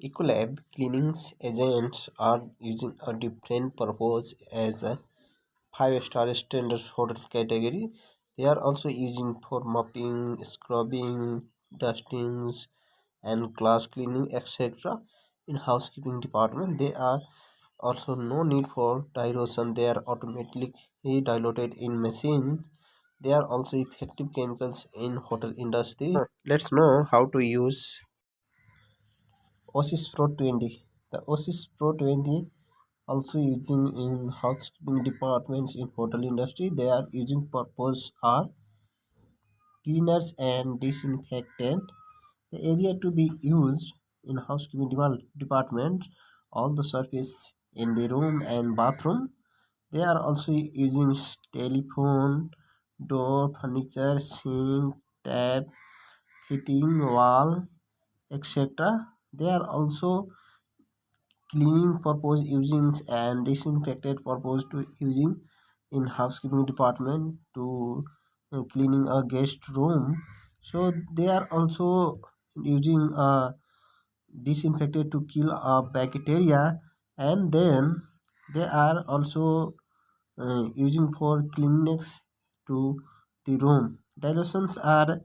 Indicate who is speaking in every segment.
Speaker 1: Ecolab cleanings agents are using a different purpose as a 5-star standard hotel category. They are also using for mopping, scrubbing, dustings, and glass cleaning, etc. In housekeeping department, they are also no need for dilution. They are automatically diluted in machine. They are also effective chemicals in hotel industry. Let's know how to use OASIS Pro 20. The OASIS Pro 20 also using in housekeeping departments in hotel industry. They are using purpose are cleaners and disinfectant. The area to be used in housekeeping department, all the surface in the room and bathroom. They are also using telephone, door, furniture, sink, tap, fitting, wall, etc. They are also cleaning purpose using and disinfectant purpose to using in housekeeping department to cleaning a guest room. So they are also using a disinfectant to kill a bacteria, and then they are also using for cleanliness to the room. Dilutions are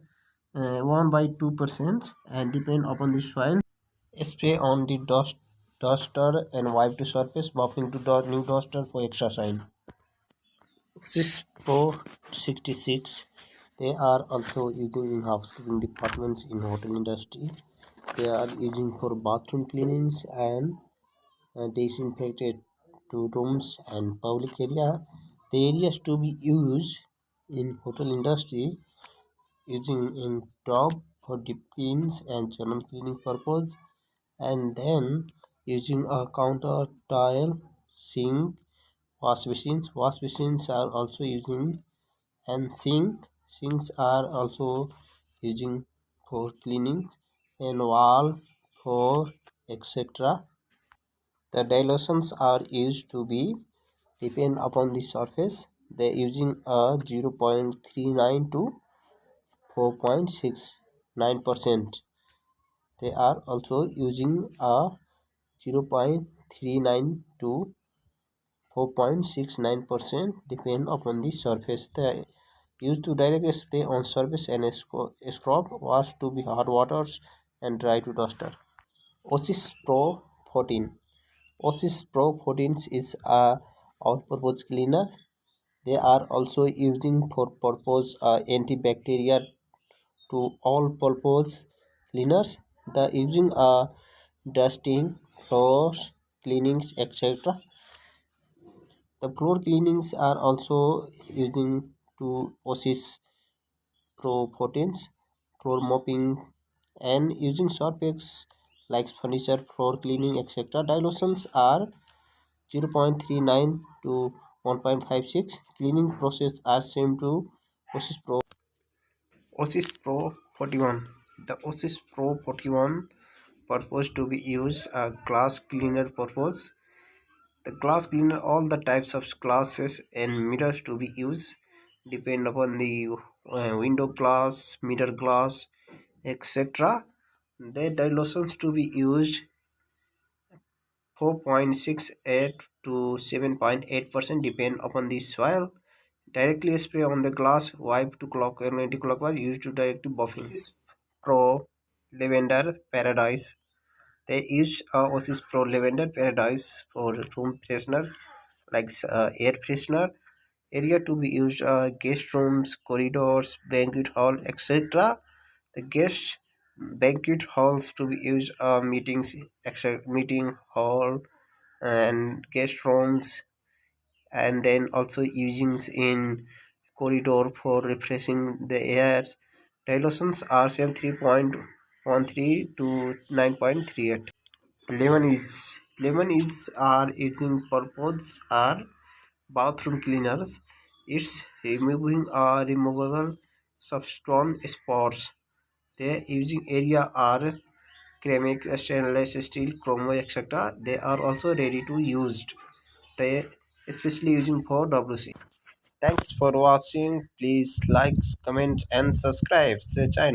Speaker 1: 1 by 2% and depend upon the soil. Spray on the duster and wipe the surface, buffing to new duster for extra shine. This Pro 66, they are also using in housekeeping departments in hotel industry. They are using for bathroom cleanings and disinfected to rooms and public area. The areas to be used in hotel industry using in tub for deep cleans and general cleaning purpose, and then using a counter tile, sink, wash machines are also using, and sinks are also using for cleaning, and wall for etc. The dilutions are used to be depend upon the surface. They using a 0.39 to 4.69%. They are also using a 0.39 to 4.69% depend upon the surface. They used to directly spray on surface and scrub, wash to be hot waters and dry to duster. OASIS Pro 14. OASIS Pro 14 is a all-purpose cleaner. They are also using for purpose antibacterial to all-purpose cleaners. The using dusting, floors, cleanings, etc. The floor cleanings are also using to OASIS Pro 14s, floor mopping, and using surface like furniture, floor cleaning, etc. Dilutions are 0.39 to 1.56. Cleaning process are same to OASIS Pro. OASIS Pro 41. The OASIS Pro 41 purpose to be used a glass cleaner purpose. The glass cleaner, all the types of glasses and mirrors to be used depend upon the window glass, mirror glass, etc. The dilutions to be used 4.68 to 7.8% depend upon the soil. Directly spray on the glass, wipe to clockwise and anti-clockwise, used to directly buffing. This Pro Lavender Paradise. They use OASIS Pro Lavender Paradise for room fresheners like air freshener. Area to be used guest rooms, corridors, banquet hall, etc. The guest banquet halls to be used meetings, meeting hall and guest rooms, and then also using in corridor for refreshing the air. Dilutions are same 3.13 to 9.38. Lemon is are using purpose are bathroom cleaners. It's removing removable substance spots. They using area are ceramic, stainless steel, chromo, etc. They are also ready to used. They especially using for WC. Thanks for watching. Please like, comment, and subscribe the channel.